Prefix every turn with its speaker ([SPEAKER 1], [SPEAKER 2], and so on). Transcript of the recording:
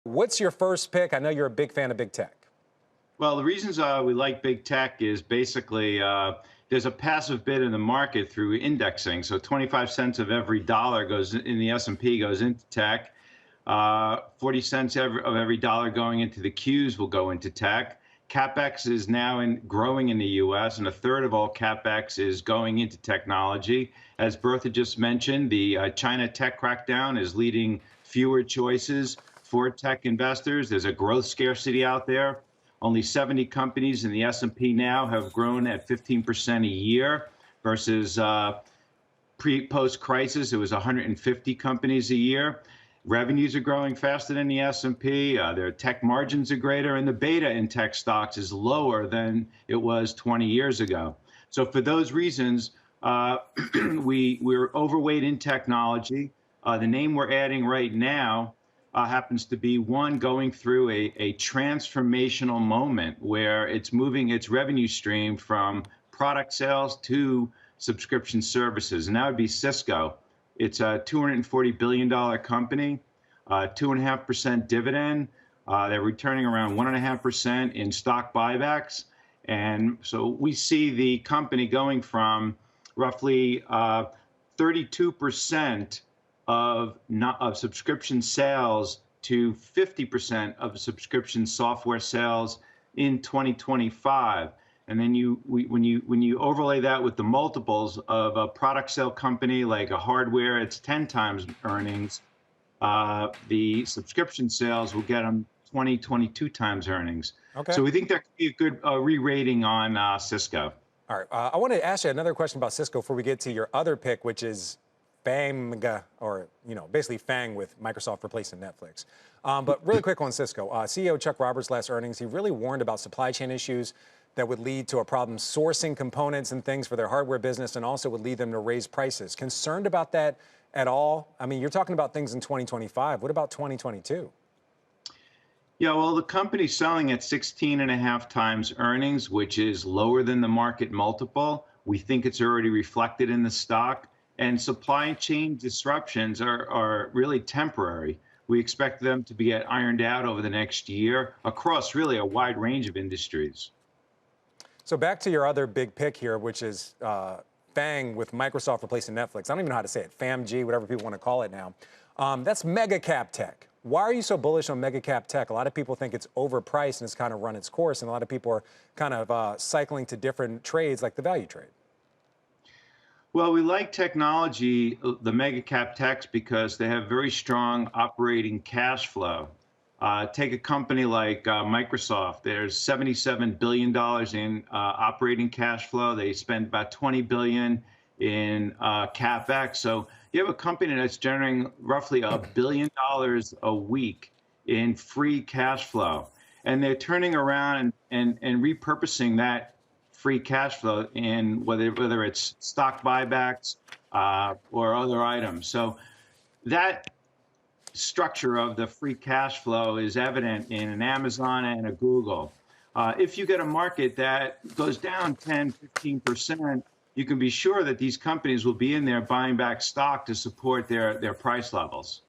[SPEAKER 1] What's your first pick? I know you're a big fan of big tech.
[SPEAKER 2] Well, the reasons we like big tech is basically there's a passive bid in the market through indexing. So 25 cents of every dollar goes in the S&P goes into tech. 40 cents of every dollar going into the Qs will go into tech. CapEx is now growing in the U.S., and a third of all CapEx is going into technology. As Bertha just mentioned, the China tech crackdown is leading fewer choices for tech investors. There's a growth scarcity out there. Only 70 companies in the S&P now have grown at 15% a year versus post-crisis, it was 150 companies a year. Revenues are growing faster than the S&P. Their tech margins are greater, and the beta in tech stocks is lower than it was 20 years ago. So for those reasons, we're overweight in technology. The name we're adding right now happens to be one going through a transformational moment where it's moving its revenue stream from product sales to subscription services, and that would be Cisco. It's a $240 billion company, 2.5% dividend. They're returning around 1.5% in stock buybacks. And so we see the company going from roughly 32% of subscription sales to 50% of subscription software sales in 2025. And then when you overlay that with the multiples of a product sale company like a hardware, it's 10 times earnings. The subscription sales will get them 20, 22 times earnings.
[SPEAKER 1] Okay.
[SPEAKER 2] So we think there could be a good re-rating on Cisco.
[SPEAKER 1] All right. I want to ask you another question about Cisco before we get to your other pick, which is FANG, or basically FANG with Microsoft replacing Netflix. But really quick on Cisco. CEO Chuck Roberts' last earnings, he really warned about supply chain issues that would lead to a problem sourcing components and things for their hardware business, and also would lead them to raise prices. Concerned about that at all? I mean, you're talking about things in 2025. What about 2022?
[SPEAKER 2] Yeah, well, the company's selling at 16.5 times earnings, which is lower than the market multiple. We think it's already reflected in the stock. And supply chain disruptions are really temporary. We expect them to get ironed out over the next year across really a wide range of industries.
[SPEAKER 1] So back to your other big pick here, which is FANG with Microsoft replacing Netflix. I don't even know how to say it, FAMG, whatever people want to call it now. That's mega cap tech. Why are you so bullish on mega cap tech? A lot of people think it's overpriced and it's kind of run its course, and a lot of people are kind of cycling to different trades like the value trade.
[SPEAKER 2] Well, we like technology, the mega cap techs, because they have very strong operating cash flow. Take a company like Microsoft. There's $77 billion in operating cash flow. They spend about $20 billion in CapEx. So you have a company that's generating roughly $1 billion a week in free cash flow. And they're turning around and repurposing that free cash flow in whether it's stock buybacks or other items. So that structure of the free cash flow is evident in an Amazon and a Google. If you get a market that goes down 10, 15%, you can be sure that these companies will be in there buying back stock to support their price levels.